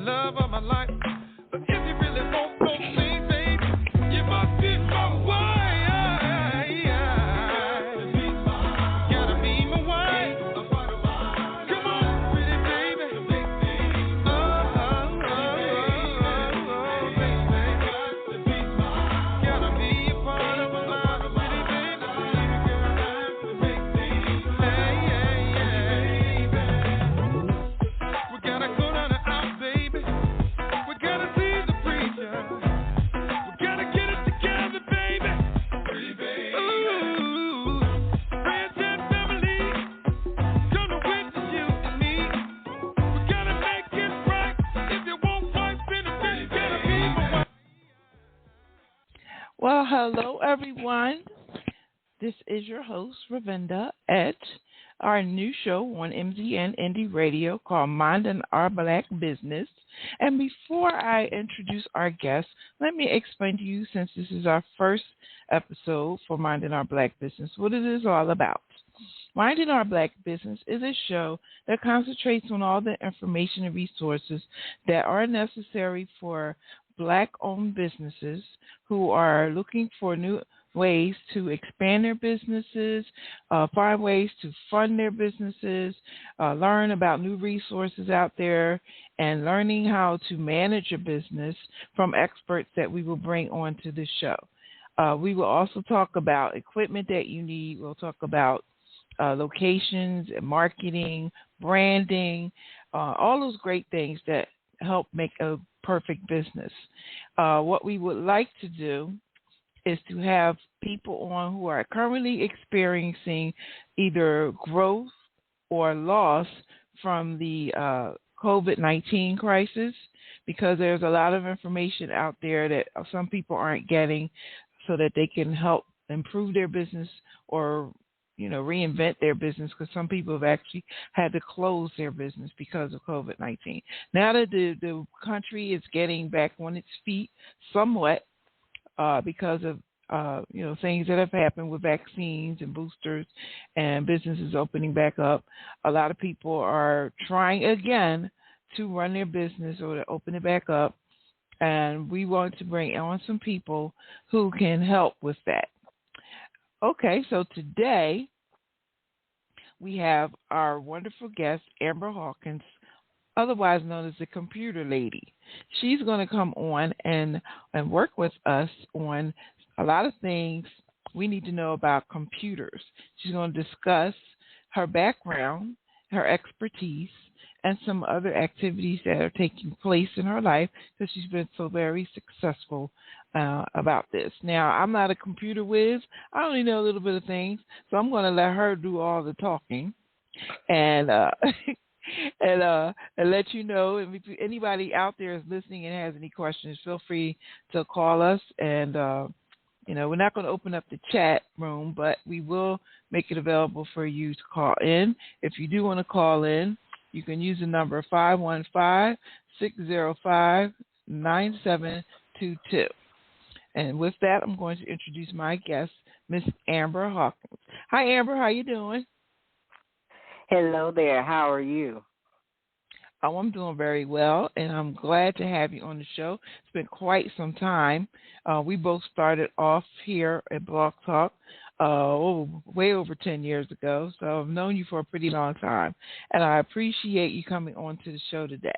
love of my life. But if you really want those things, baby, you must be my wife. Gotta be my wife. Come on, pretty baby. Oh, baby. Gotta be a part of my life, pretty baby. We gotta go down the aisle, baby. We gotta see the preacher. We gotta get it together, baby. Pretty baby. Ooh, friends and family, gonna witness you and me. We gotta make it right. If you want wife, then it's gotta be my wife. Well, hello, everyone. This is your host, Ravinda, at our new show on MZN Indie Radio called Minding Our Black Business. And before I introduce our guest, let me explain to you, since this is our first episode for Minding Our Black Business, what it is all about. Minding Our Black Business is a show that concentrates on all the information and resources that are necessary for Black-owned businesses who are looking for new ways to expand their businesses, find ways to fund their businesses, learn about new resources out there, and learning how to manage a business from experts that we will bring onto this show. We will also talk about equipment that you need. We'll talk about locations, marketing, branding, all those great things that help make a perfect business. What we would like to do is to have people on who are currently experiencing either growth or loss from the COVID-19 crisis, because there's a lot of information out there that some people aren't getting so that they can help improve their business or reinvent their business, because some people have actually had to close their business because of COVID-19. Now that the country is getting back on its feet somewhat, because of things that have happened with vaccines and boosters and businesses opening back up, a lot of people are trying again to run their business or to open it back up, and we want to bring on some people who can help with that. Okay, so today we have our wonderful guest, Amber Hawkins, otherwise known as the Computer Lady. She's going to come on and work with us on a lot of things we need to know about computers. She's going to discuss her background, her expertise, and some other activities that are taking place in her life, because she's been so very successful about this. Now, I'm not a computer whiz. I only know a little bit of things, so I'm going to let her do all the talking and and let you know. If anybody out there is listening and has any questions, feel free to call us. And we're not going to open up the chat room, but we will make it available for you to call in. If you do want to call in, you can use the number 515-605-9722. And with that, I'm going to introduce my guest, Miss Amber Hawkins. Hi, Amber. How you doing? Hello there. How are you? Oh, I'm doing very well, and I'm glad to have you on the show. It's been quite some time. We both started off here at Blog Talk way over 10 years ago, so I've known you for a pretty long time, and I appreciate you coming on to the show today.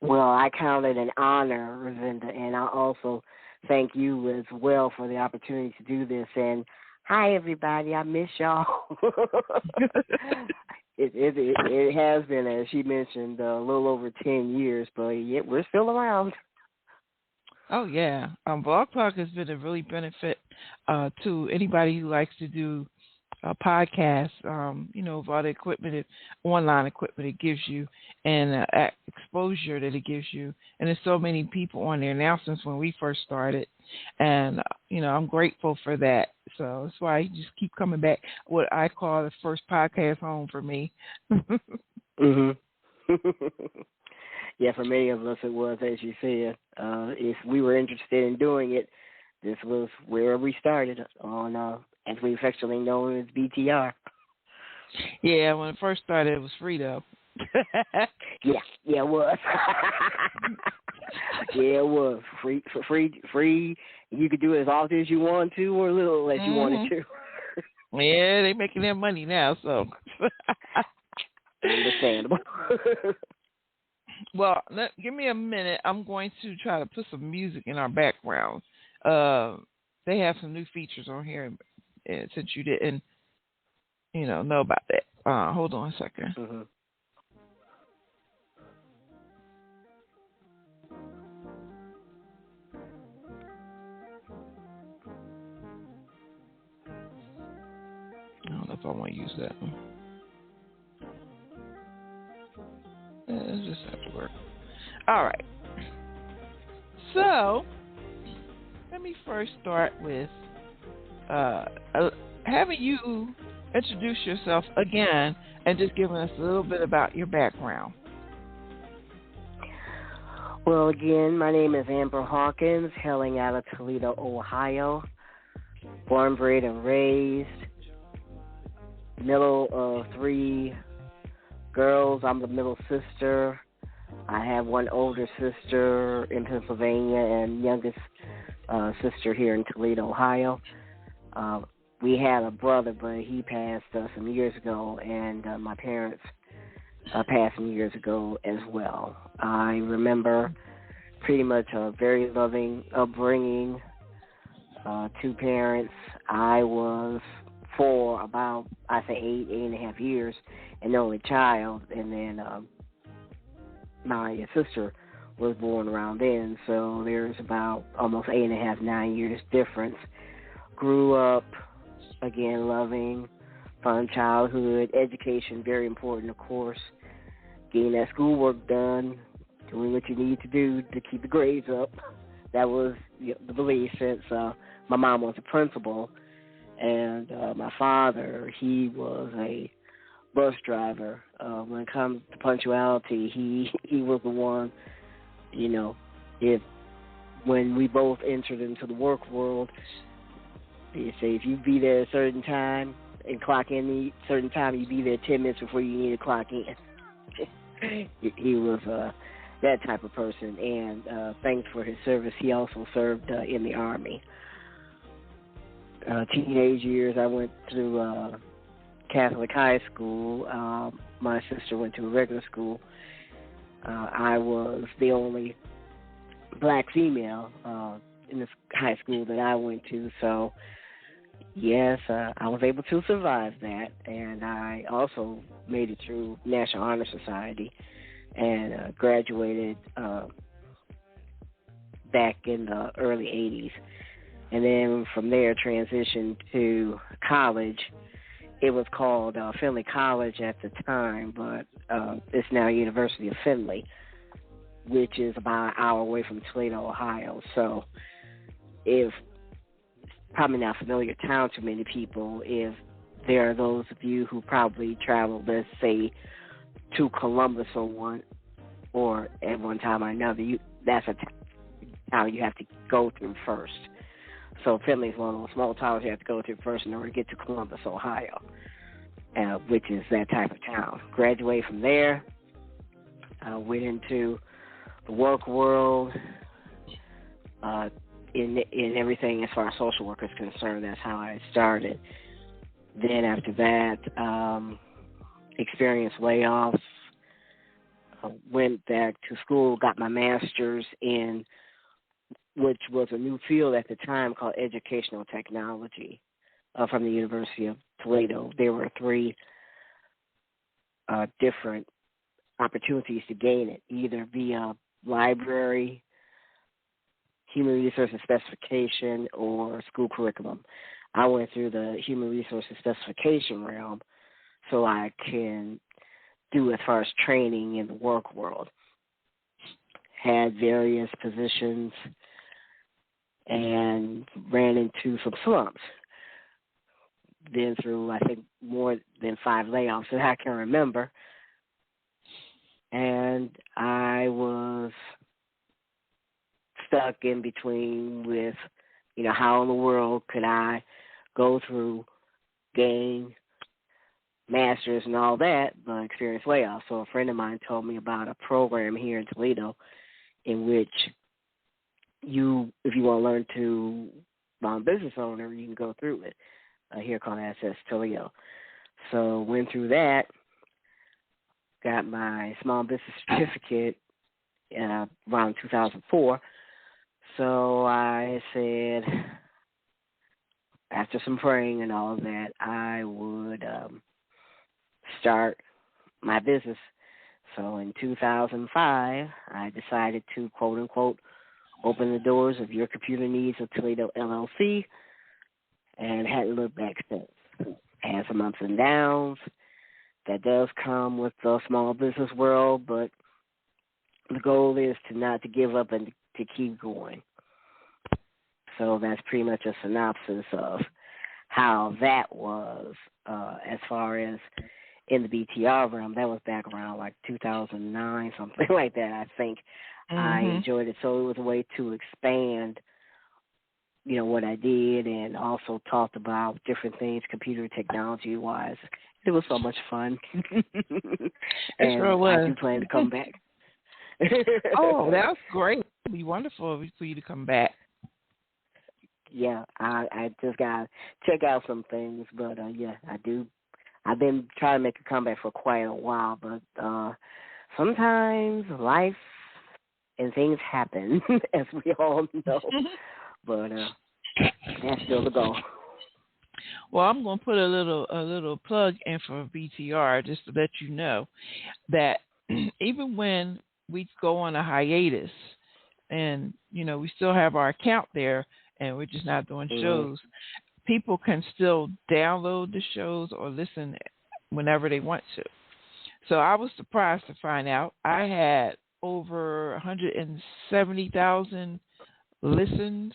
Well, I count it an honor, Ravinda, and I also thank you as well for the opportunity to do this. And hi, everybody. I miss y'all. It has been, as she mentioned, a little over 10 years, but yet we're still around. Oh, yeah. Blog Talk has been a really benefit to anybody who likes to do podcasts, with all the equipment, online equipment it gives you, and exposure that it gives you. And there's so many people on there now since when we first started. And, I'm grateful for that. So that's why I just keep coming back, what I call the first podcast home for me. Mhm. Yeah, for many of us it was, as you said. If we were interested in doing it, this was where we started on, as we affectionately known as BTR. Yeah, when it first started, it was free, though. Yeah, it was. Yeah, it was free. You could do it as often as you want to, or a little as you wanted to. Yeah, they making their money now, so understandable. Well, give me a minute. I'm going to try to put some music in our background. They have some new features on here, and since you didn't, know about that. Hold on a second. Mm-hmm. I don't know if I want to use that one. It just have to work. All right. So, let me first start with having you introduce yourself again and just giving us a little bit about your background. Well, again, my name is Amber Hawkins, hailing out of Toledo, Ohio. Born, bred, and raised. Middle of 3 girls. I'm the middle sister. I have one older sister in Pennsylvania and youngest sister here in Toledo, Ohio. We had a brother, but he passed some years ago, and my parents passed some years ago as well. I remember pretty much a very loving upbringing, 2 parents. I was for about, I say 8.5 years, and the only child, and then my sister was born around then, so there's about almost 8.5, 9 years difference. Grew up, again, loving, fun childhood, education, very important, of course, getting that schoolwork done, doing what you need to do to keep the grades up. That was the belief since my mom was a principal, and my father, he was a bus driver. When it comes to punctuality, he was the one, when we both entered into the work world, they say if you be there at a certain time and clock in a certain time, you be there 10 minutes before you need to clock in. He was that type of person, and thanks for his service. He also served in the Army. Teenage years, I went to Catholic high school. My sister went to a regular school. I was the only black female in this high school that I went to, so yes, I was able to survive that, and I also made it through National Honor Society and graduated back in the early 80s. And then from there transitioned to college. It was called Findlay College at the time, but it's now University of Findlay, which is about an hour away from Toledo, Ohio. So if probably not a familiar town to many people, if there are those of you who probably traveled, let's say, to Columbus or at one time or another, that's a town you have to go through first. So Findlay is one of those small towns you have to go through first in order to get to Columbus, Ohio, which is that type of town. Graduated from there, went into the work world, in everything as far as social work is concerned. That's how I started. Then after that, experienced layoffs, went back to school, got my master's in, which was a new field at the time called educational technology from the University of Toledo. There were 3 different opportunities to gain it, either via library, human resources specification, or school curriculum. I went through the human resources specification realm so I can do as far as training in the work world. Had various positions and ran into some slumps. Been through, I think, more than 5 layoffs that I can remember. And I was stuck in between with, how in the world could I go through, gain master's and all that, but experienced layoff. So a friend of mine told me about a program here in Toledo in which if you want to learn to become a business owner, you can go through it here called Access Toledo. So went through that, got my small business certificate around 2004. So I said, after some praying and all of that, I would start my business. So in 2005, I decided to, quote unquote, open the doors of Your Computer Needs of Toledo LLC, and hadn't looked back since. Had some ups and downs. That does come with the small business world, but the goal is not to give up and to keep going. So that's pretty much a synopsis of how that was as far as in the BTR realm. That was back around like 2009, something like that, I think. Mm-hmm. I enjoyed it. So it was a way to expand, what I did, and also talked about different things computer technology-wise. It was so much fun. And sure was. I do plan to come back. Oh, that was great. It would be wonderful for you to come back. Yeah, I just got to check out some things, but, I do. I've been trying to make a comeback for quite a while, but sometimes life and things happen, as we all know. But that's still the goal. Well, I'm going to put a little plug in for BTR just to let you know that even when we go on a hiatus and, we still have our account there and we're just not doing shows, people can still download the shows or listen whenever they want to. So I was surprised to find out I had over 170,000 listens,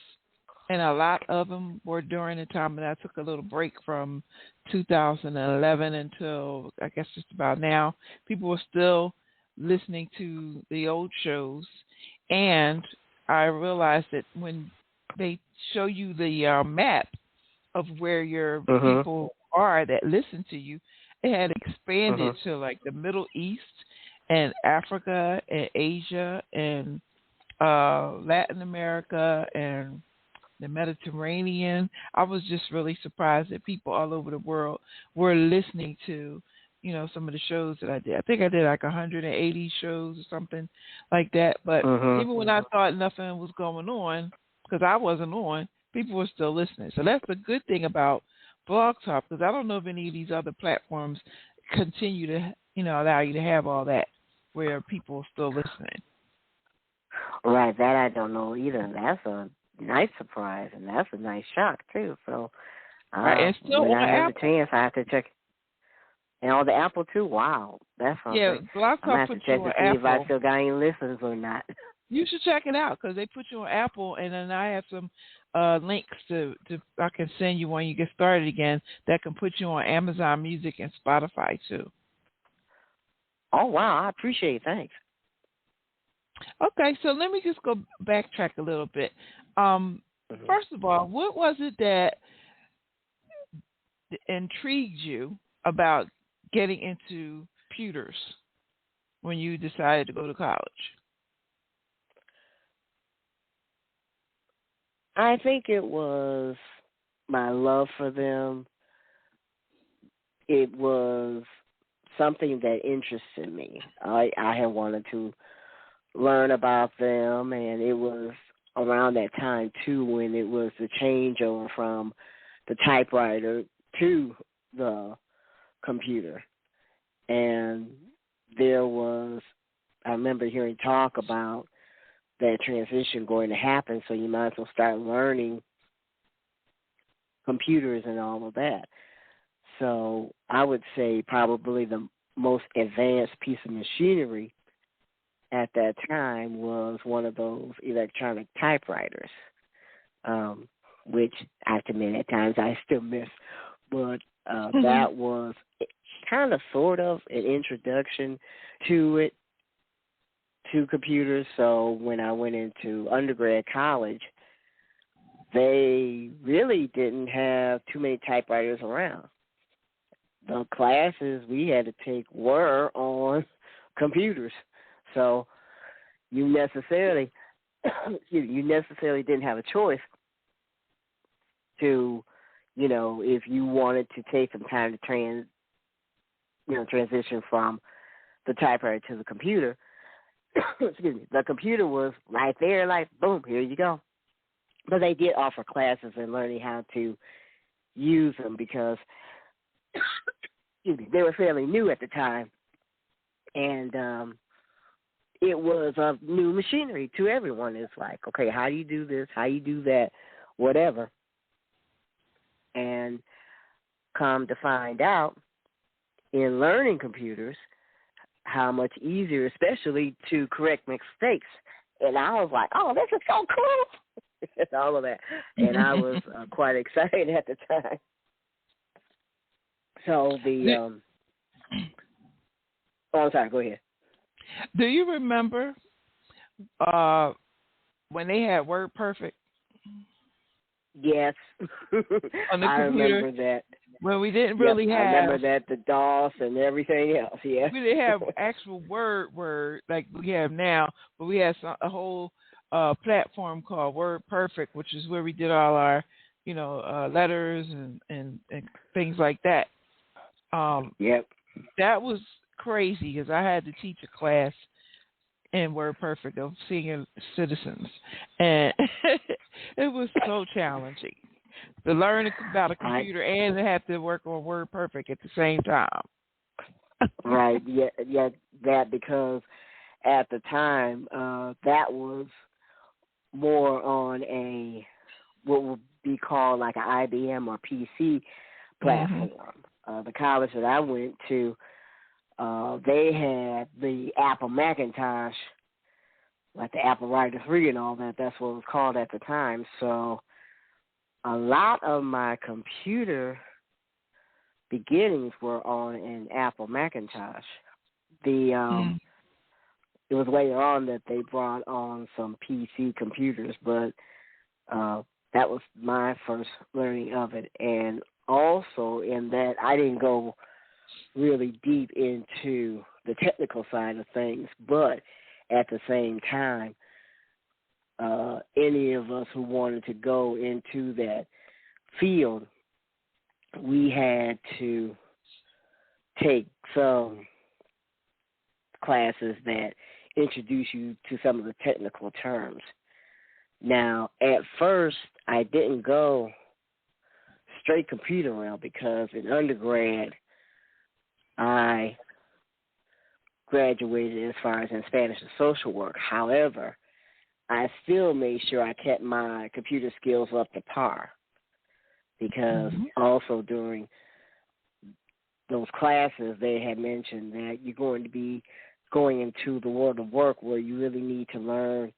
and a lot of them were during the time that I took a little break from 2011 until I guess just about now. People were still listening to the old shows, and I realized that when they show you the map of where your people are that listen to you, it had expanded to like the Middle East and Africa and Asia and Latin America and the Mediterranean. I was just really surprised that people all over the world were listening to, some of the shows that I did. I think I did like 180 shows or something like that. But even when I thought nothing was going on, because I wasn't on, people were still listening. So that's the good thing about Blog Talk, because I don't know if any of these other platforms continue to, allow you to have all that where people are still listening. Right, that I don't know either. That's a nice surprise, and that's a nice shock, too. So right, and still when on I have Apple. a chance, I have to check. And on the Apple, too, wow. That's something. Yeah, Blog Talk I'm going to have to check to see if I still got any listens or not. You should check it out because they put you on Apple, and then I have some links to I can send you when you get started again that can put you on Amazon Music and Spotify too. Oh wow, I appreciate it. Thanks. Okay, so let me just go backtrack a little bit. First of all, what was it that intrigued you about getting into computers when you decided to go to college? I think it was my love for them. It was something that interested me. I had wanted to learn about them, and it was around that time, too, when it was the changeover from the typewriter to the computer. And I remember hearing talk about that transition going to happen, so you might as well start learning computers and all of that. So I would say probably the most advanced piece of machinery at that time was one of those electronic typewriters, which I have to admit at times I still miss. But that was kind of sort of an introduction to computers. So when I went into undergrad college, they really didn't have too many typewriters around. the classes we had to take were on computers. So you necessarily didn't have a choice to, if you wanted to take some time to transition from the typewriter to the computer. Excuse me. The computer was right there, like, boom, here you go. But they did offer classes in learning how to use them because they were fairly new at the time. And it was new machinery to everyone. It's like, okay, how do you do this? How do you do that? Whatever. And come to find out, in learning computers, how much easier, especially to correct mistakes. And I was like, oh, this is so cool. And all of that. And I was quite excited at the time. So I'm sorry, go ahead. Do you remember when they had WordPerfect? Yes. On the I computer? remember that. Well, we didn't really have. I remember that, the DOS and everything else, yeah. We didn't have actual word like we have now, but we had a whole platform called WordPerfect, which is where we did all our, letters and things like that. Yep. That was crazy because I had to teach a class in WordPerfect of senior citizens, and it was so challenging to learn about a computer and to have to work on WordPerfect at the same time. Right. Yeah. That because at the time that was more on a what would be called like an IBM or PC platform. Mm-hmm. The college that I went to, they had the Apple Macintosh, like the Apple Writer 3 and all that. That's what it was called at the time. So a lot of my computer beginnings were on an Apple Macintosh. It was later on that they brought on some PC computers, but that was my first learning of it. And also in that I didn't go really deep into the technical side of things, but at the same time, any of us who wanted to go into that field, we had to take some classes that introduce you to some of the technical terms. Now, at first, I didn't go straight computer realm because in undergrad, I graduated as far as in Spanish and social work. However, I still made sure I kept my computer skills up to par because also during those classes they had mentioned that you're going to be going into the world of work where you really need to learn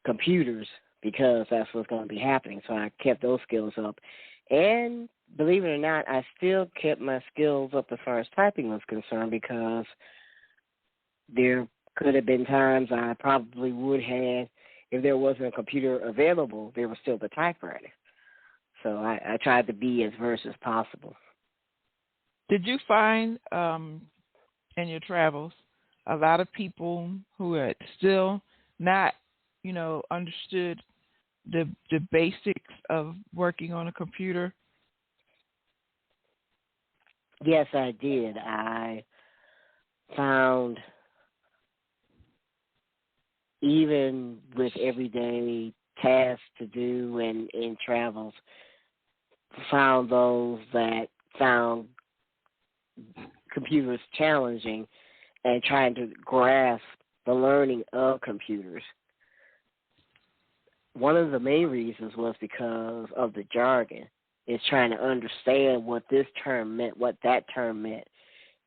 computers because that's what's going to be happening. So I kept those skills up. And believe it or not, I still kept my skills up as far as typing was concerned because there could have been times I probably would have, if there wasn't a computer available, there was still the typewriter. So I tried to be as versed as possible. Did you find in your travels a lot of people who had still not, understood the basics of working on a computer? Yes, I did. I found even with everyday tasks to do and in travels, found those that found computers challenging and trying to grasp the learning of computers. One of the main reasons was because of the jargon. It's trying to understand what this term meant, what that term meant,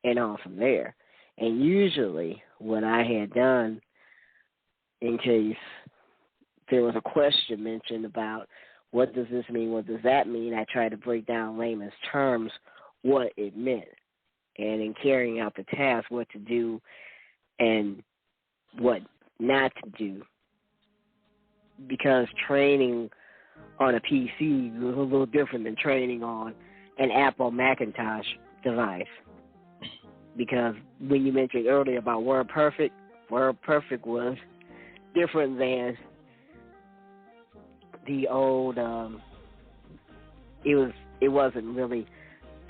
and on from there. And usually what I had done, in case there was a question mentioned about what does this mean, what does that mean, I tried to break down layman's terms what it meant. And in carrying out the task, what to do and what not to do. Because training on a PC was a little different than training on an Apple Macintosh device. Because when you mentioned earlier about WordPerfect was different than the old. It wasn't really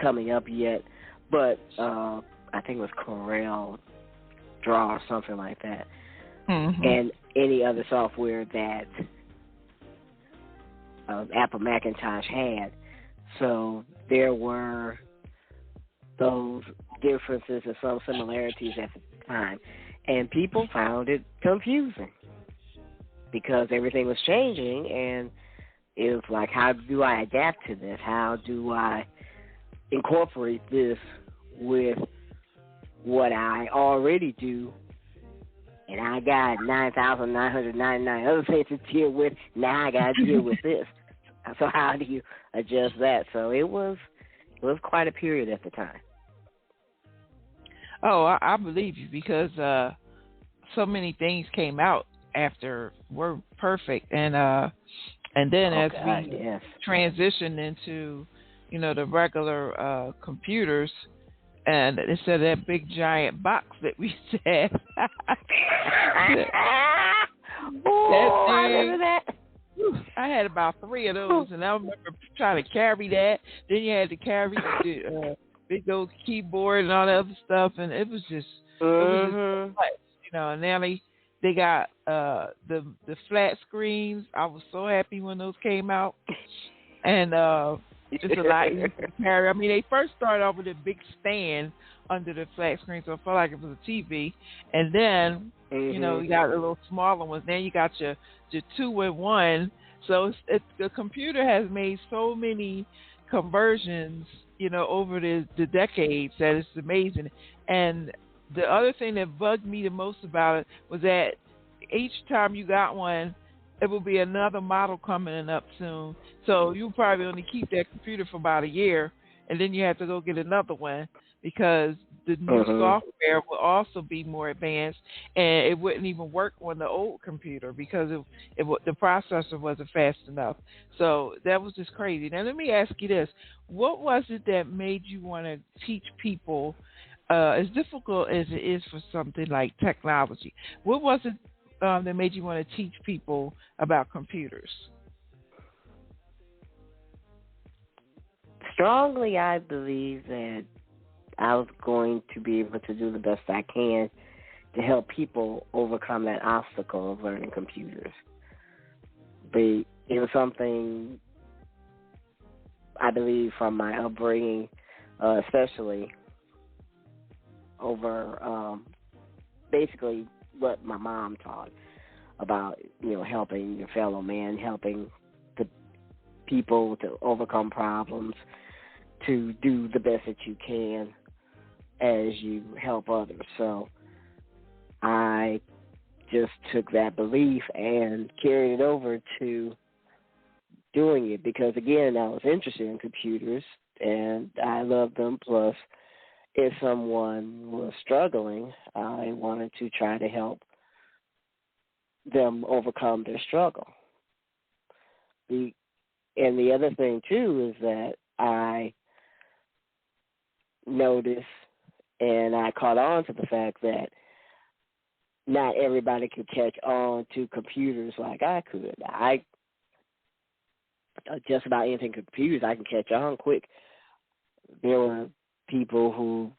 coming up yet, but I think it was Corel Draw or something like that, and any other software that Apple Macintosh had. So there were those differences and some similarities at the time, and people found it confusing because everything was changing, and it was like, how do I adapt to this? How do I incorporate this with what I already do? And I got 9,999 other things to deal with. Now I got to deal with this. So how do you adjust that? So it was quite a period at the time. Oh, I believe you, because so many things came out after WordPerfect, and then as we transitioned into, the regular computers, and instead of that big giant box that we said, I remember that. I had about 3 of those, and I remember trying to carry that. Then you had to carry the big old keyboard and all that other stuff, and it was just so much, And now they got the flat screens. I was so happy when those came out, and it's a lot easier to carry. I mean, they first started off with a big stand under the flat screen, so it felt like it was a TV, and then you got the little smaller ones. Then you got your 2-in-1. So the computer has made so many conversions, over the decades, that it's amazing. And the other thing that bugged me the most about it was that each time you got one, it will be another model coming up soon. So you probably only keep that computer for about a year, and then you have to go get another one, because the new software will also be more advanced, and it wouldn't even work on the old computer because the processor wasn't fast enough. So that was just crazy. Now let me ask you this: what was it that made you want to teach people? As difficult as it is for something like technology, what was it that made you want to teach people about computers? Strongly, I believe that I was going to be able to do the best I can to help people overcome that obstacle of learning computers. But it was something, I believe, from my upbringing, especially over basically what my mom taught about, helping your fellow man, helping the people to overcome problems, to do the best that you can as you help others. So I just took that belief and carried it over to doing it because, again, I was interested in computers and I loved them. Plus, if someone was struggling, I wanted to try to help them overcome their struggle. And the other thing, too, is that I noticed and I caught on to the fact that not everybody could catch on to computers like I could. Just about anything computers, I can catch on quick. There were people who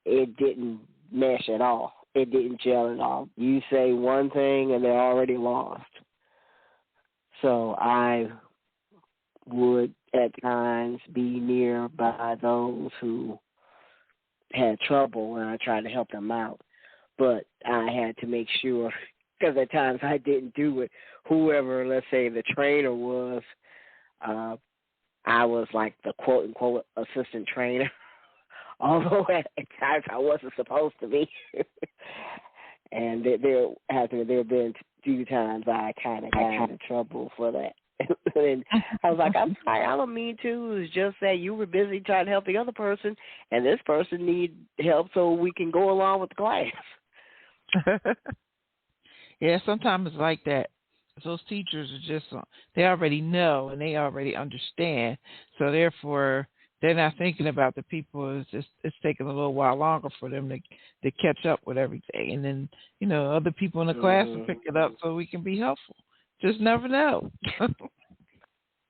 it didn't mesh at all. It didn't gel at all. You say one thing and they're already lost. So I would at times be nearby those who had trouble, and I tried to help them out. But I had to make sure, because at times I didn't do it. Whoever, let's say, the trainer was, I was like the quote-unquote assistant trainer, although at times I wasn't supposed to be. And there have been a few times I kind of got into trouble for that. And I was like, I'm sorry, I don't mean to. It's just that you were busy trying to help the other person, and this person need help so we can go along with the class. Yeah, sometimes it's like that. Those teachers are just, they already know and they already understand. So therefore, they're not thinking about the people. It's taking a little while longer for them to catch up with everything, and then other people in the class will pick it up so we can be helpful. Just never know.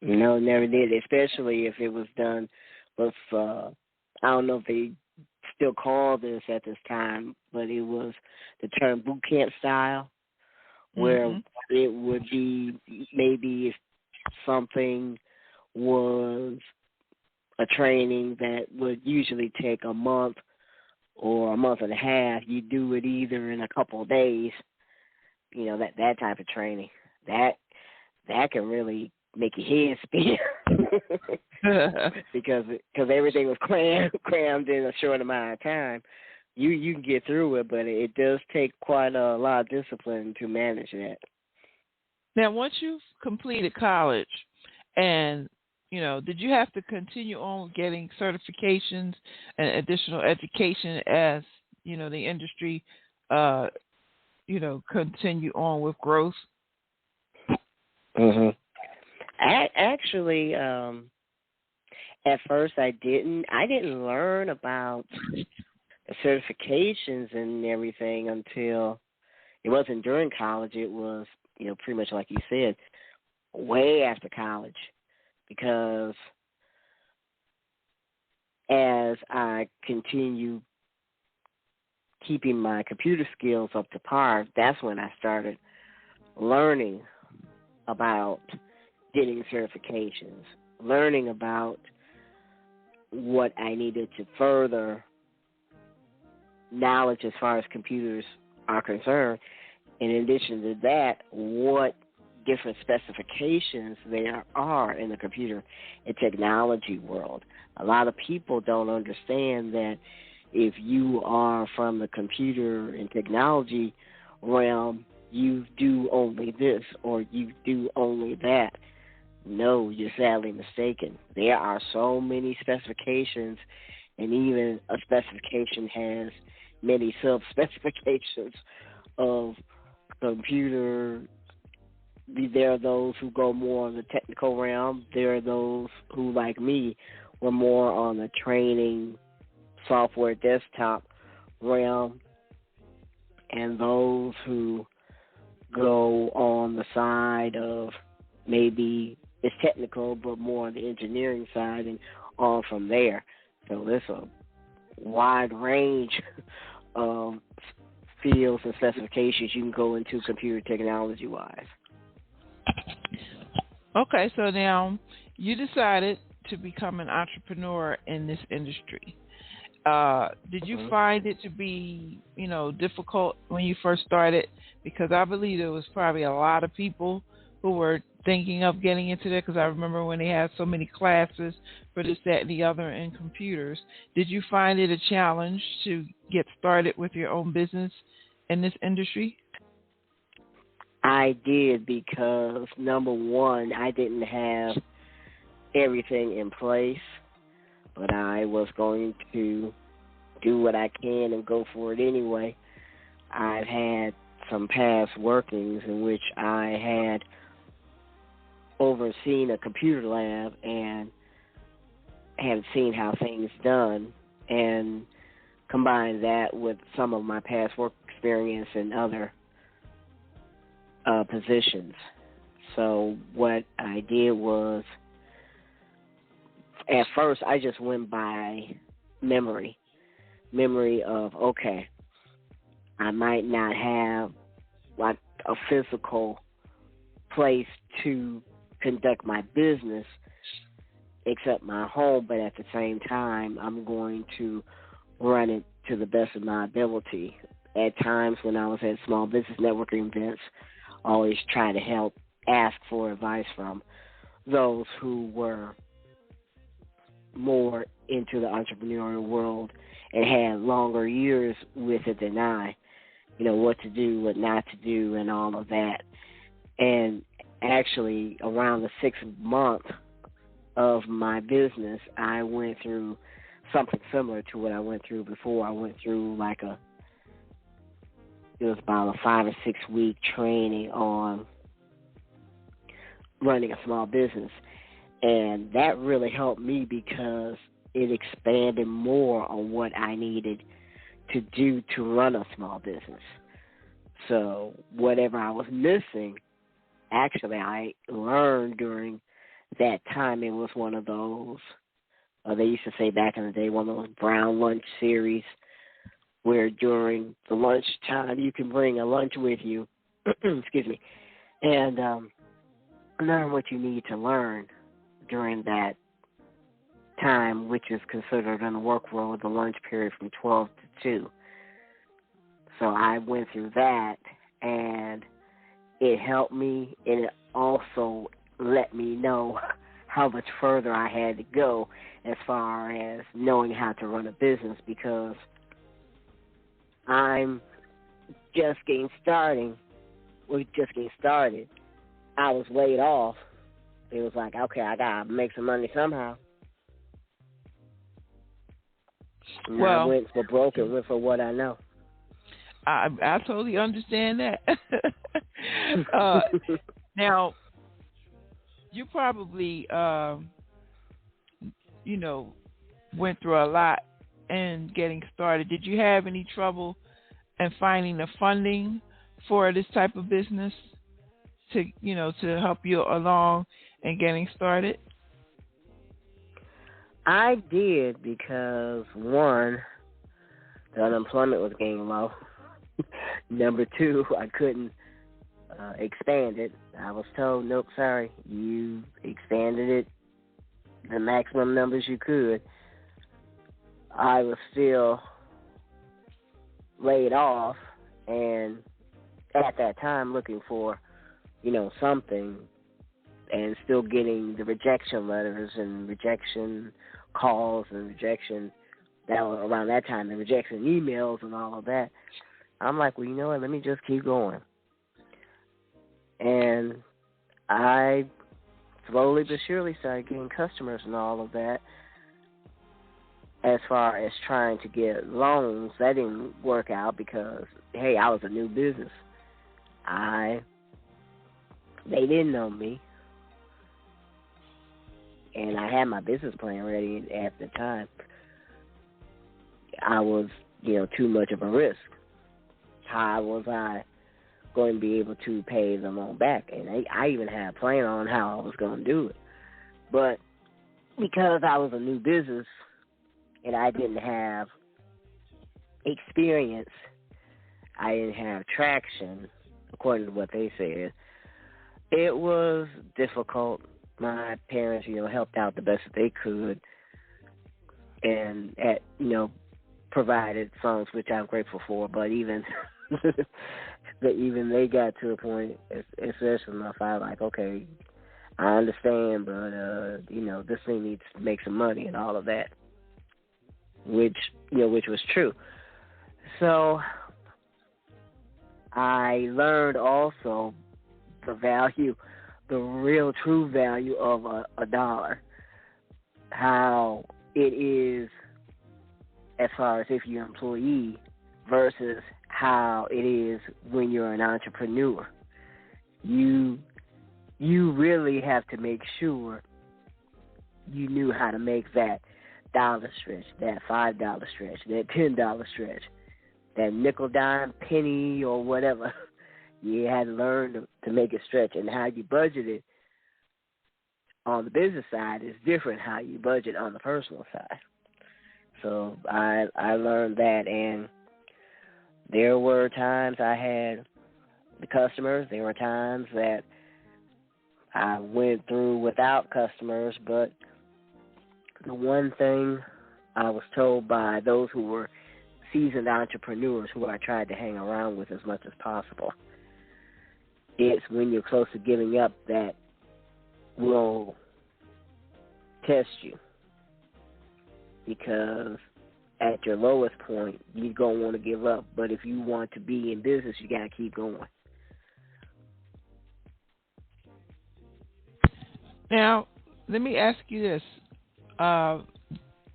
No, never did. Especially if it was done with I don't know if they still call this at this time, but it was the term boot camp style, where it would be maybe if something was a training that would usually take a month or a month and a half, you do it either in a couple of days. That type of training that can really make your head spin because everything was crammed in a short amount of time. You can get through it, but it does take quite a lot of discipline to manage that. Now, once you've completed college, and did you have to continue on getting certifications and additional education as the industry continue on with growth? Actually, at first I didn't learn about the certifications and everything until it wasn't during college. It was, pretty much like you said, way after college, because as I continue keeping my computer skills up to par, that's when I started learning about getting certifications, learning about what I needed to further knowledge as far as computers are concerned. In addition to that, what different specifications there are in the computer and technology world. A lot of people don't understand that if you are from the computer and technology realm, you do only this or you do only that. No, you're sadly mistaken. There are so many specifications, and even a specification has many sub-specifications of computer. There are those who go more on the technical realm. There are those who, like me, were more on the training software desktop realm, and those who go on the side of maybe it's technical but more on the engineering side and on from there. So there's a wide range of fields and specifications you can go into computer technology-wise. Okay, so now you decided to become an entrepreneur in this industry. Did you find it to be, difficult when you first started? Because I believe there was probably a lot of people who were thinking of getting into that, because I remember when they had so many classes for this, that, and the other in computers. Did you find it a challenge to get started with your own business in this industry? I did, because, number one, I didn't have everything in place, but I was going to do what I can and go for it anyway. I've had some past workings in which I had overseen a computer lab and had seen how things done, and combined that with some of my past work experience in other positions. So what I did was, at first, I just went by memory of, okay, I might not have like a physical place to conduct my business except my home, but at the same time, I'm going to run it to the best of my ability. At times when I was at small business networking events, I always try to ask for advice from those who were more into the entrepreneurial world and had longer years with it than I, what to do, what not to do, and all of that. And actually, around the 6th month of my business, I went through something similar to what I went through before. I went through it was about a 5 or 6 week training on running a small business. And that really helped me, because it expanded more on what I needed to do to run a small business. So whatever I was missing, actually I learned during that time. It was one of those, they used to say back in the day, one of those brown lunch series where during the lunch time you can bring a lunch with you, excuse me, and learn what you need to learn during that time, which is considered in the work world the lunch period from 12 to 2. So I went through that, and it helped me, and it also let me know how much further I had to go as far as knowing how to run a business, because I'm just getting started. I was laid off. It was like, okay, I got to make some money somehow. And I went for broke and went for what I know. I totally understand that. Now, you probably, went through a lot in getting started. Did you have any trouble in finding the funding for this type of business to help you along in getting started? I did, because one, the unemployment was getting low. Number two, I couldn't expand it. I was told, nope, sorry, you expanded it the maximum numbers you could. I was still laid off, and at that time looking for, something, and still getting the rejection letters and rejection calls and rejection, that was around that time, the rejection emails and all of that. I'm like, well, you know what, let me just keep going. And I slowly but surely started getting customers and all of that. As far as trying to get loans, that didn't work out because, hey, I was a new business. They didn't know me. And I had my business plan ready at the time. I was, too much of a risk. How was I going to be able to pay the loan back? And I even had a plan on how I was going to do it. But because I was a new business and I didn't have experience, I didn't have traction, according to what they said, it was difficult. My parents, helped out the best that they could, and provided funds, which I'm grateful for. But even they got to a point, especially my father, like, okay, I understand, but this thing needs to make some money and all of that, which was true. So I learned also the value, the real true value of a dollar, how it is as far as if you're an employee versus how it is when you're an entrepreneur. You really have to make sure you knew how to make that dollar stretch, that $5 stretch, that $10 stretch, that nickel, dime, penny, or whatever. You had to learn to make it stretch, and how you budget it on the business side is different how you budget on the personal side. So I learned that, and there were times I had the customers. There were times that I went through without customers, but the one thing I was told by those who were seasoned entrepreneurs who I tried to hang around with as much as possible, it's when you're close to giving up that will test you. Because at your lowest point, you're going to want to give up. But if you want to be in business, you got to keep going. Now, let me ask you this.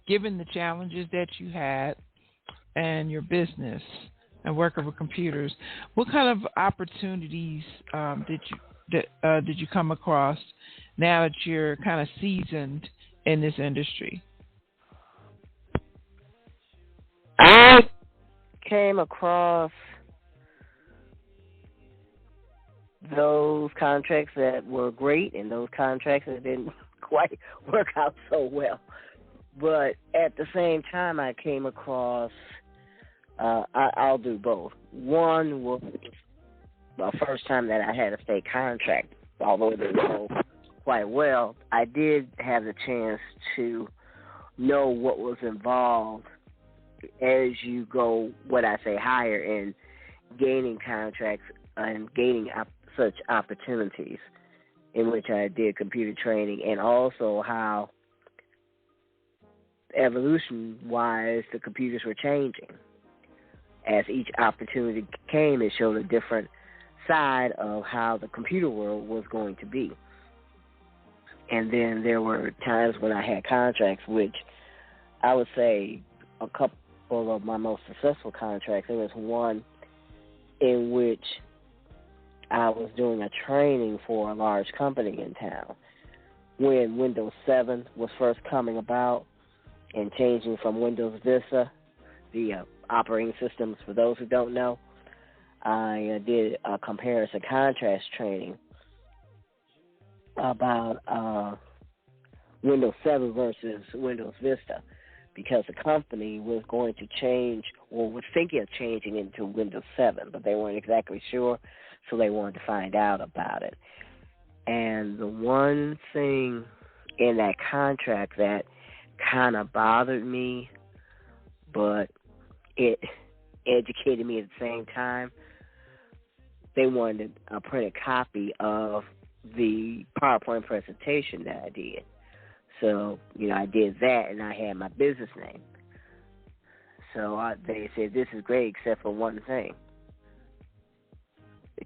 Given the challenges that you had and your business and working with computers, what kind of opportunities did you come across now that you're kind of seasoned in this industry? came across those contracts that were great and those contracts that didn't quite work out so well. But at the same time, I came across, I'll do both. One was the first time that I had a state contract, although it didn't go quite well. I did have the chance to know what was involved as you go, what I say, higher in gaining contracts and gaining such opportunities, in which I did computer training, and also how evolution-wise the computers were changing. As each opportunity came, it showed a different side of how the computer world was going to be. And then there were times when I had contracts, which I would say a couple of my most successful contracts. There was one in which I was doing a training for a large company in town when Windows 7 was first coming about and changing from Windows Vista, the operating systems. For those who don't know, I did a comparison contrast training about Windows 7 versus Windows Vista, because the company was going to change, or was thinking of changing into Windows 7, but they weren't exactly sure, so they wanted to find out about it. And the one thing in that contract that kind of bothered me, but it educated me at the same time, they wanted a printed copy of the PowerPoint presentation that I did. So, I did that, and I had my business name. So they said, this is great except for one thing.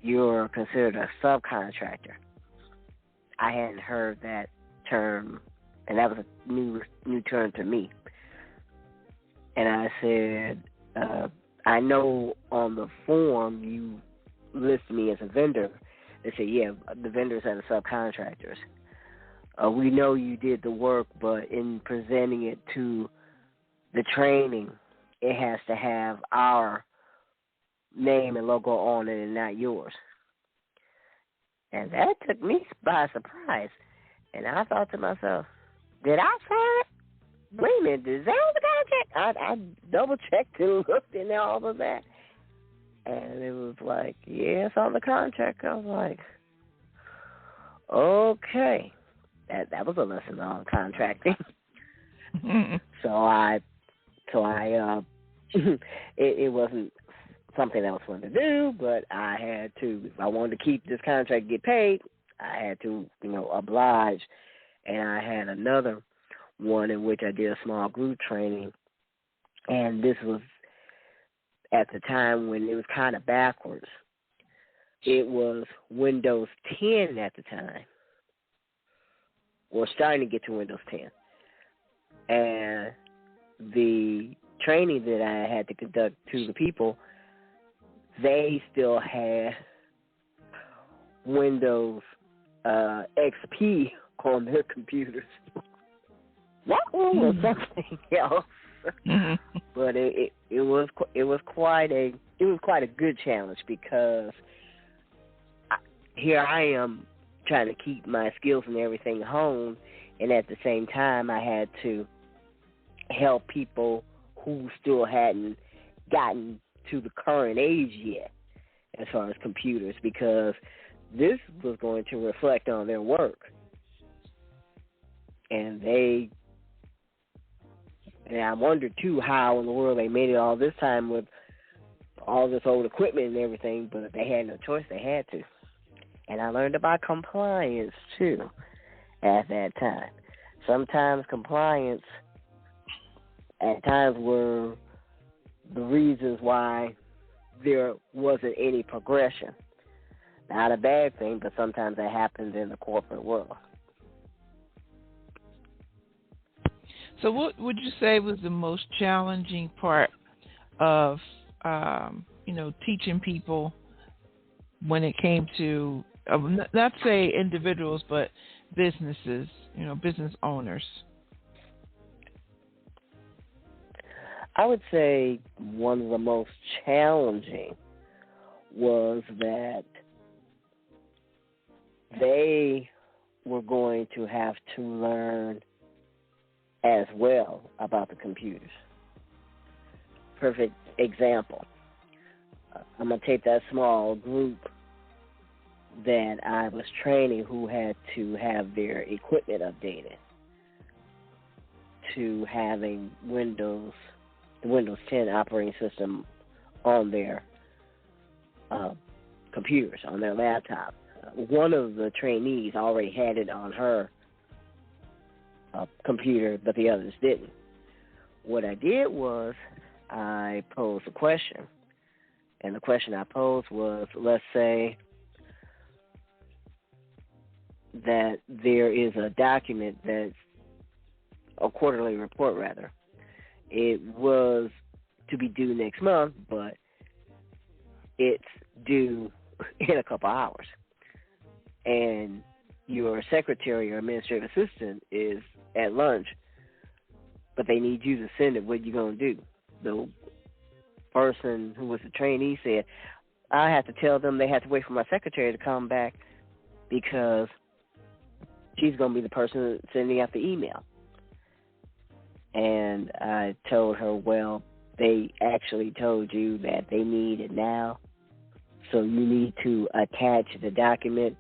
You're considered a subcontractor. I hadn't heard that term, and that was a new term to me. And I said, I know on the form you list me as a vendor. They said, yeah, the vendors are the subcontractors. We know you did the work, but in presenting it to the training, it has to have our name and logo on it and not yours. And that took me by surprise. And I thought to myself, did I sign it? Wait a minute, is that on the contract? I double-checked and looked and all of that. And it was like, yeah, it's on the contract. I was like, okay. That was a lesson on contracting. It wasn't something I was fun to do, but I had to. If I wanted to keep this contract and get paid, I had to, oblige. And I had another one in which I did a small group training, and this was at the time when it was kind of backwards. It was Windows 10 at the time. We're starting to get to Windows 10. And the training that I had to conduct to the people, they still had Windows XP on their computers. That one was something else. But it was quite a good challenge, because here I am trying to keep my skills and everything honed, and at the same time I had to help people who still hadn't gotten to the current age yet as far as computers, because this was going to reflect on their work. And I wondered too how in the world they made it all this time with all this old equipment and everything, but they had no choice, they had to. And I learned about compliance, too, at that time. Sometimes compliance, at times, were the reasons why there wasn't any progression. Not a bad thing, but sometimes that happens in the corporate world. So what would you say was the most challenging part of, teaching people when it came to, not say individuals, but businesses, business owners? I would say one of the most challenging was that they were going to have to learn as well about the computers. Perfect example. I'm going to take that small group that I was training who had to have their equipment updated to having the Windows 10 operating system on their computers, on their laptop. One of the trainees already had it on her computer, but the others didn't. What I did was I posed a question, and the question I posed was, let's say that there is a document that's a quarterly report, rather. It was to be due next month, but it's due in a couple hours. And your secretary or administrative assistant is at lunch, but they need you to send it. What are you going to do? The person who was the trainee said, I have to tell them they have to wait for my secretary to come back because she's going to be the person sending out the email. And I told her, well, they actually told you that they need it now, so you need to attach the document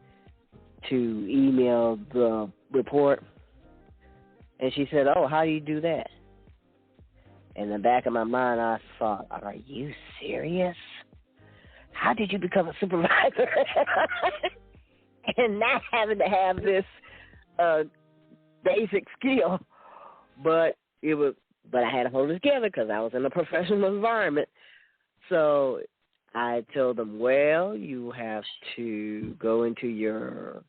to email the report. And she said, oh, how do you do that? In the back of my mind, I thought, are you serious? How did you become a supervisor and not having to have this basic skill? But I had to hold it together because I was in a professional environment. So I told them, well, you have to go into your,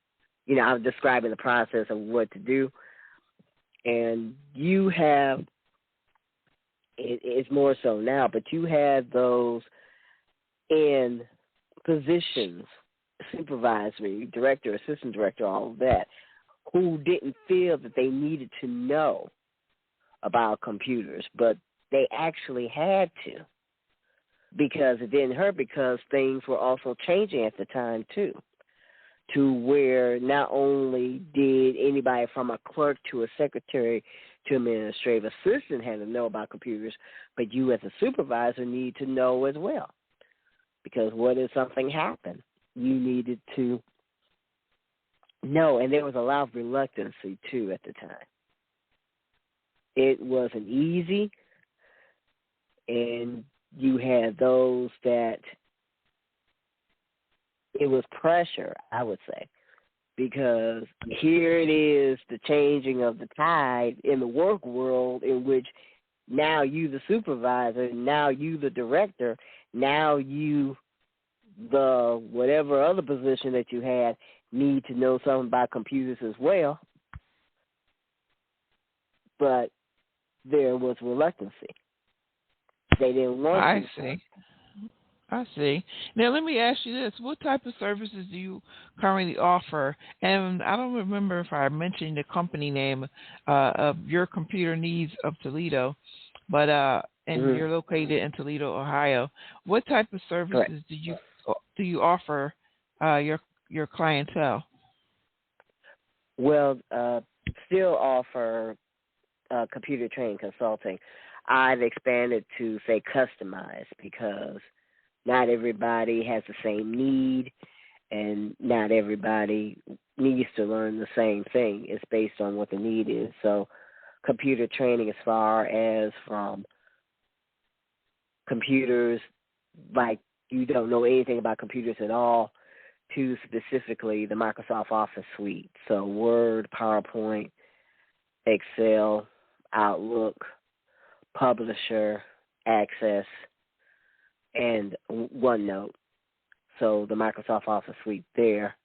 I was describing the process of what to do. And you have, it's more so now, but you had those in positions, supervisory, director, assistant director, all of that, who didn't feel that they needed to know about computers, but they actually had to, because it didn't hurt, because things were also changing at the time too, to where not only did anybody from a clerk to a secretary to administrative assistant had to know about computers, but you as a supervisor need to know as well, because what if something happened? You needed to know, and there was a lot of reluctancy too at the time. It wasn't easy, and you had those that it was pressure, I would say, because here it is, the changing of the tide in the work world, in which now you the supervisor, now you the director, now you the whatever other position that you had need to know something about computers as well. But there was reluctancy. They didn't want to. I see. Now, let me ask you this. What type of services do you currently offer? And I don't remember if I mentioned the company name of Your Computer Needs of Toledo, but and you're located in Toledo, Ohio. What type of services do you offer your clientele? Well, still offer computer training consulting. I've expanded to say customized, because not everybody has the same need, and not everybody needs to learn the same thing. It's based on what the need is. So computer training as far as from computers, like you don't know anything about computers at all, to specifically the Microsoft Office suite. So Word, PowerPoint, Excel, Outlook, Publisher, Access, and OneNote. So the Microsoft Office suite there.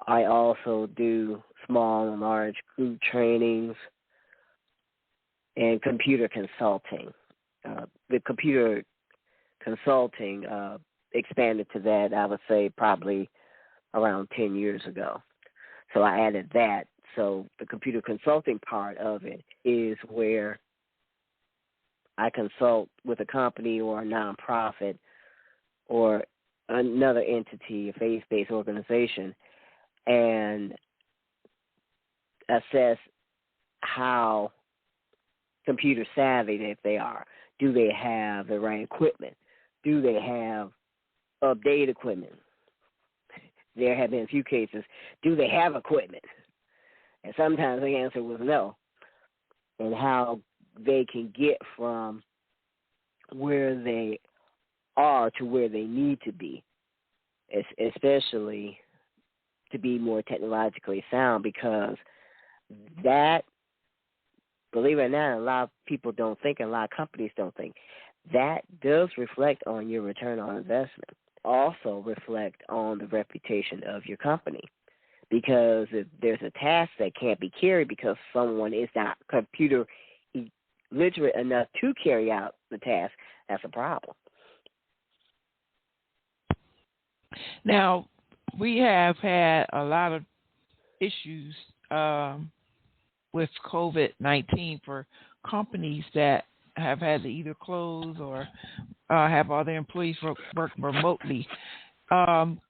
I also do small and large group trainings and computer consulting. The computer consulting expanded to that, I would say, probably around 10 years ago. So I added that. So the computer consulting part of it is where I consult with a company or a nonprofit or another entity, a faith-based organization, and assess how computer savvy that they are. Do they have the right equipment? Do they have updated equipment? There have been a few cases. Do they have equipment? And sometimes the answer was no. And how they can get from where they are to where they need to be, especially to be more technologically sound, because that, believe it or not, a lot of people don't think, and a lot of companies don't think, that does reflect on your return on investment. Also reflect on the reputation of your company. Because if there's a task that can't be carried because someone is not computer literate enough to carry out the task, that's a problem. Now, we have had a lot of issues with COVID-19 for companies that have had to either close or have all their employees work remotely. Can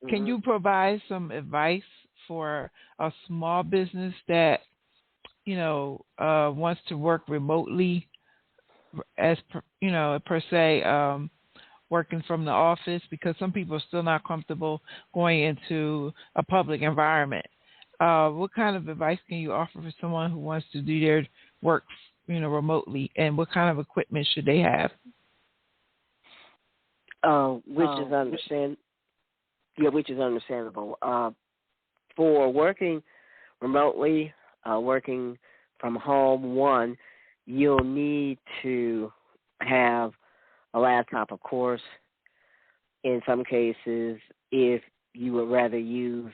you provide some advice for a small business that, wants to work remotely as, per se, working from the office, because some people are still not comfortable going into a public environment? What kind of advice can you offer for someone who wants to do their work, remotely, and what kind of equipment should they have? Which is understandable. For working remotely, working from home, one, you'll need to have a laptop, of course. In some cases, if you would rather use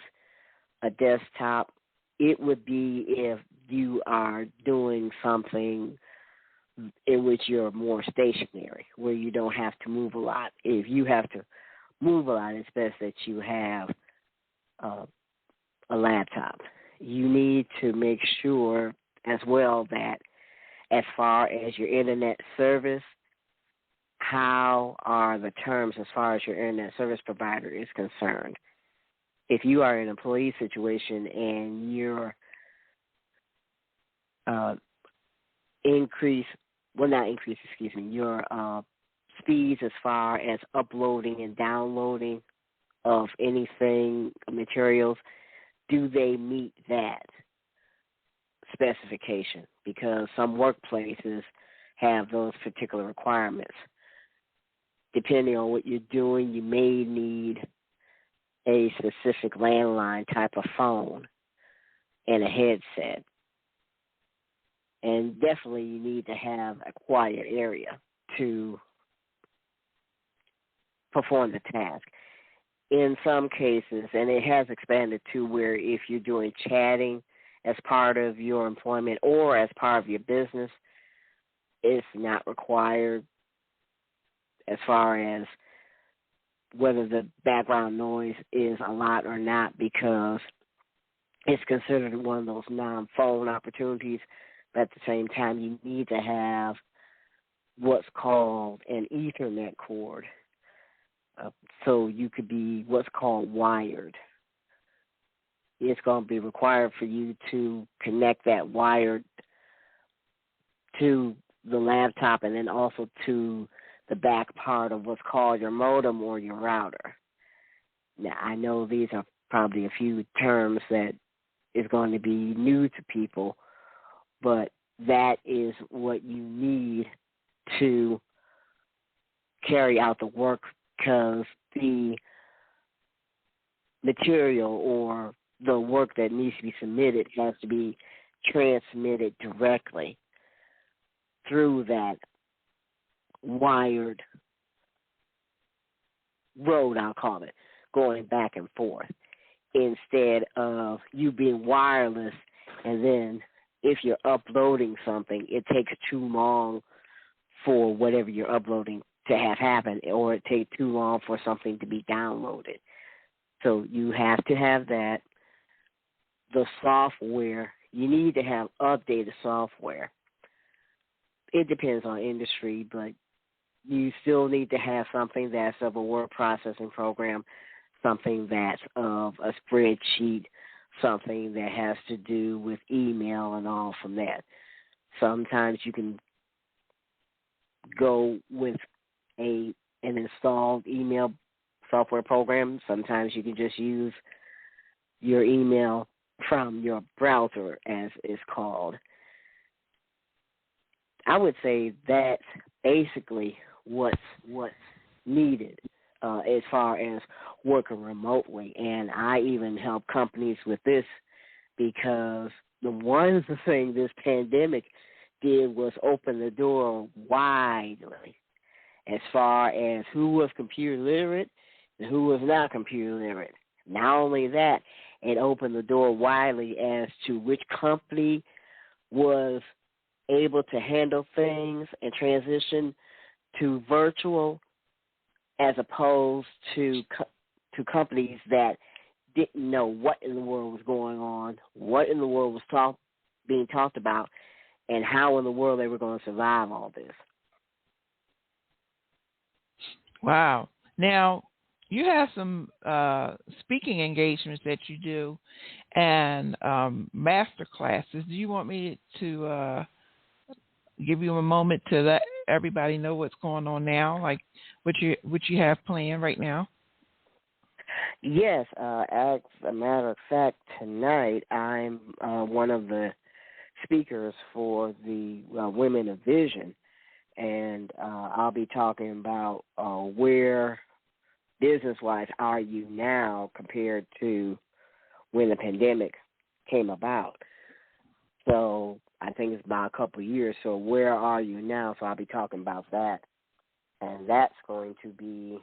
a desktop, it would be if you are doing something in which you're more stationary, where you don't have to move a lot. If you have to move a lot, it's best that you have a laptop. You need to make sure as well that as far as your internet service, how are the terms as far as your internet service provider is concerned? If you are in an employee situation and your your speeds as far as uploading and downloading of anything, materials, do they meet that specification? Because some workplaces have those particular requirements. Depending on what you're doing, you may need a specific landline type of phone and a headset. And definitely you need to have a quiet area to perform the task. In some cases, and it has expanded to where if you're doing chatting as part of your employment or as part of your business, it's not required as far as whether the background noise is a lot or not, because it's considered one of those non-phone opportunities. But at the same time, you need to have what's called an Ethernet cord. So you could be what's called wired. It's going to be required for you to connect that wired to the laptop and then also to the back part of what's called your modem or your router. Now, I know these are probably a few terms that is going to be new to people, but that is what you need to carry out the work, because the material or the work that needs to be submitted has to be transmitted directly through that wired road, I'll call it, going back and forth, instead of you being wireless, and then if you're uploading something, it takes too long for whatever you're uploading to have happen, or it takes too long for something to be downloaded. So you have to have that. The software, you need to have updated software. it depends on industry, but you still need to have something that's of a word processing program, something that's of a spreadsheet, something that has to do with email and all from that. Sometimes you can go with an installed email software program. Sometimes you can just use your email from your browser, as it's called. I would say that's basically what's needed as far as working remotely. And I even help companies with this because one thing this pandemic did was open the door widely as far as who was computer literate and who was not computer literate. Not only that, it opened the door widely as to which company was able to handle things and transition to virtual, as opposed to companies that didn't know what in the world was going on, what in the world was being talked about, and how in the world they were going to survive all this. Wow. Now, you have some speaking engagements that you do and master classes. Do you want me to give you a moment to let everybody know what's going on now, like what you have planned right now? Yes. As a matter of fact, tonight I'm one of the speakers for the Women of Vision, and I'll be talking about where business-wise are you now compared to when the pandemic came about. So I think it's about a couple of years. So where are you now? So I'll be talking about that. And that's going to be,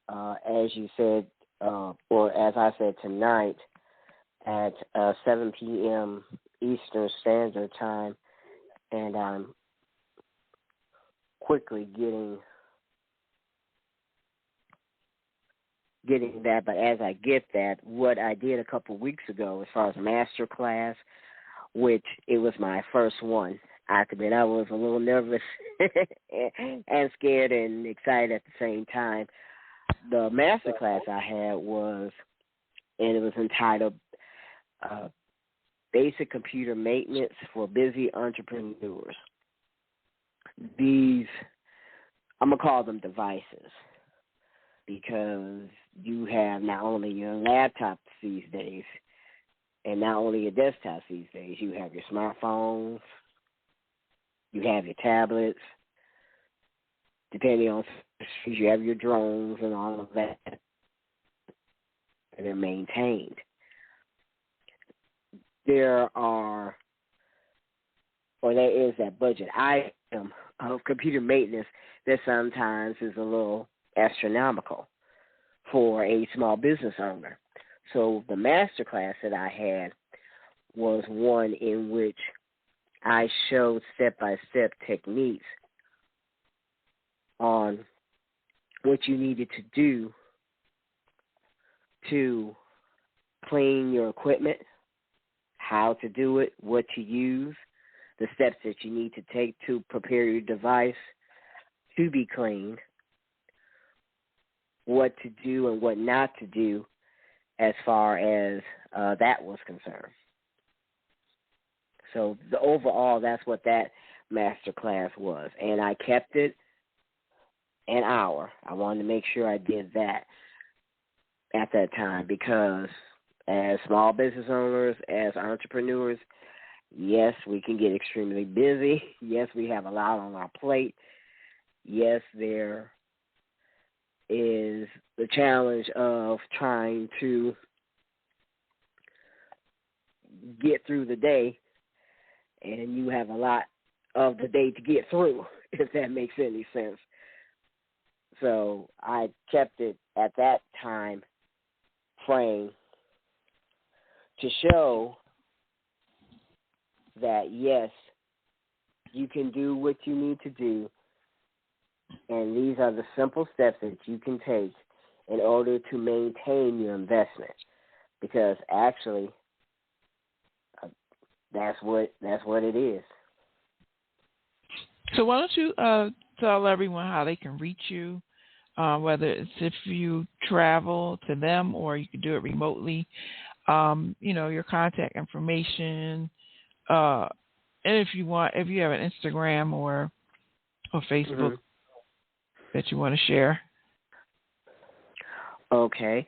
as you said, or as I said, tonight at 7 p.m. Eastern Standard Time. And I'm quickly getting that, but as I get that, what I did a couple of weeks ago as far as master class, which it was my first one, I admit I was a little nervous and scared and excited at the same time. The master class I had was, and it was entitled Basic Computer Maintenance for Busy Entrepreneurs. These, I'm going to call them devices, because you have not only your laptops these days and not only your desktops these days, you have your smartphones, you have your tablets, depending on, you have your drones and all of that, and they're maintained. There is that budget item of computer maintenance that sometimes is a little astronomical for a small business owner. So the master class that I had was one in which I showed step-by-step techniques on what you needed to do to clean your equipment, how to do it, what to use, the steps that you need to take to prepare your device to be cleaned, what to do and what not to do as far as that was concerned. So overall, that's what that master class was. And I kept it an hour. I wanted to make sure I did that at that time because as small business owners, as entrepreneurs, yes, we can get extremely busy. Yes, we have a lot on our plate. Yes, there is the challenge of trying to get through the day, and you have a lot of the day to get through, if that makes any sense. So I kept it at that time frame to show that, yes, you can do what you need to do, and these are the simple steps that you can take in order to maintain your investment. Because actually, that's what it is. So why don't you tell everyone how they can reach you, whether it's if you travel to them or you can do it remotely, your contact information, and if you have an Instagram or Facebook that you want to share. Okay.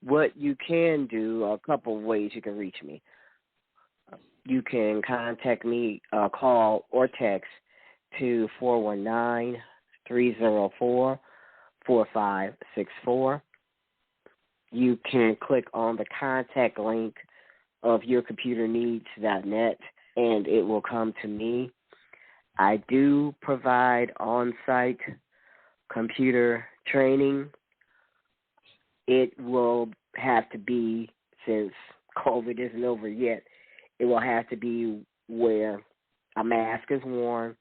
What you can do, a couple of ways you can reach me. You can contact me, call or text to 419-304-4564. You can click on the contact link of yourcomputerneeds.net and it will come to me. I do provide on-site computer training. It will have to be, since COVID isn't over yet, it will have to be where a mask is worn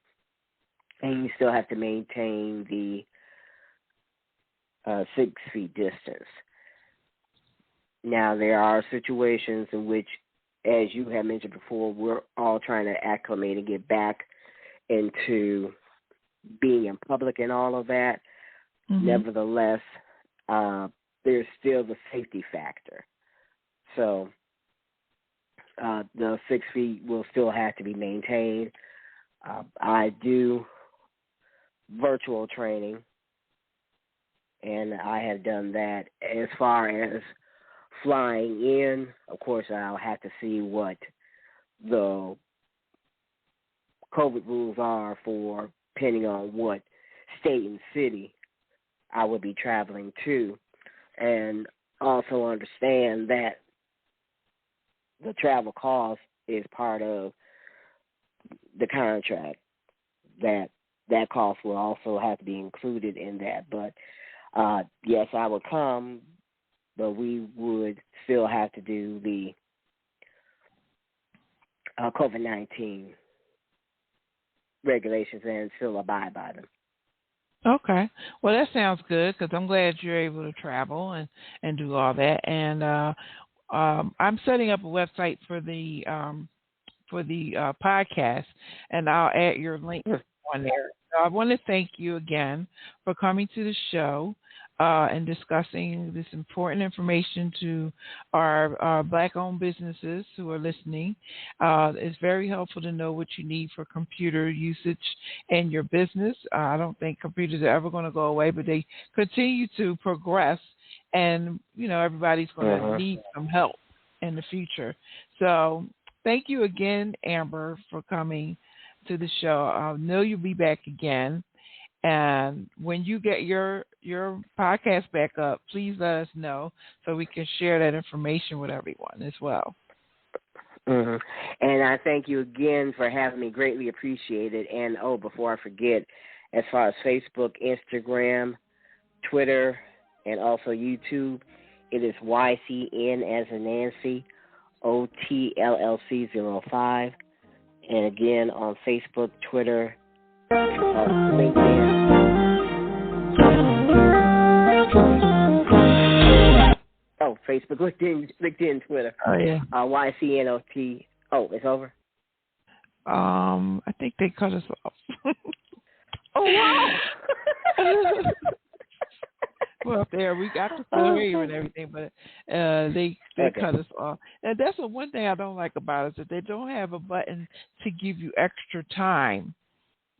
and you still have to maintain the 6 feet distance. Now, there are situations in which, as you have mentioned before, we're all trying to acclimate and get back into being in public and all of that. Nevertheless, there's still the safety factor. So the 6 feet will still have to be maintained. I do virtual training, and I have done that. As far as flying in, of course, I'll have to see what the COVID rules are for, depending on what state and city I would be traveling to, and also understand that the travel cost is part of the contract, that cost will also have to be included in that. But, yes, I would come, but we would still have to do the COVID-19 regulations and still abide by them. Okay. Well, that sounds good because I'm glad you're able to travel and do all that. And I'm setting up a website for the podcast, and I'll add your link on there. So I want to thank you again for coming to the show and discussing this important information to our Black-owned businesses who are listening. It's very helpful to know what you need for computer usage in your business. I don't think computers are ever going to go away, but they continue to progress, and, everybody's going to need some help in the future. So thank you again, Amber, for coming to the show. I know you'll be back again. And when you get your podcast back up, please let us know so we can share that information with everyone as well. And I thank you again for having me. Greatly appreciated. And, before I forget, as far as Facebook, Instagram, Twitter, and also YouTube, it is YCN as in Nancy, OTLLC05. And again, on Facebook, Twitter, LinkedIn. Facebook, LinkedIn, Twitter. Oh, yeah. YCNOT. Oh, it's over? I think they cut us off. Oh, wow. Well, there we got the full hear and everything, but they cut us off. And that's one thing I don't like about it, is that they don't have a button to give you extra time.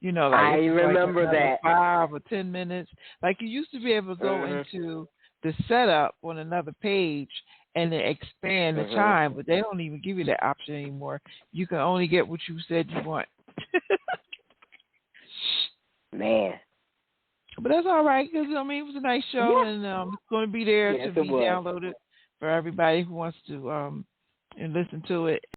Like I remember that 5 or 10 minutes. Like you used to be able to go into the setup on another page and then expand the time, but they don't even give you that option anymore. You can only get what you said you want. Man. But that's all right, because, it was a nice show, and it's going to be there to be downloaded for everybody who wants to and listen to it.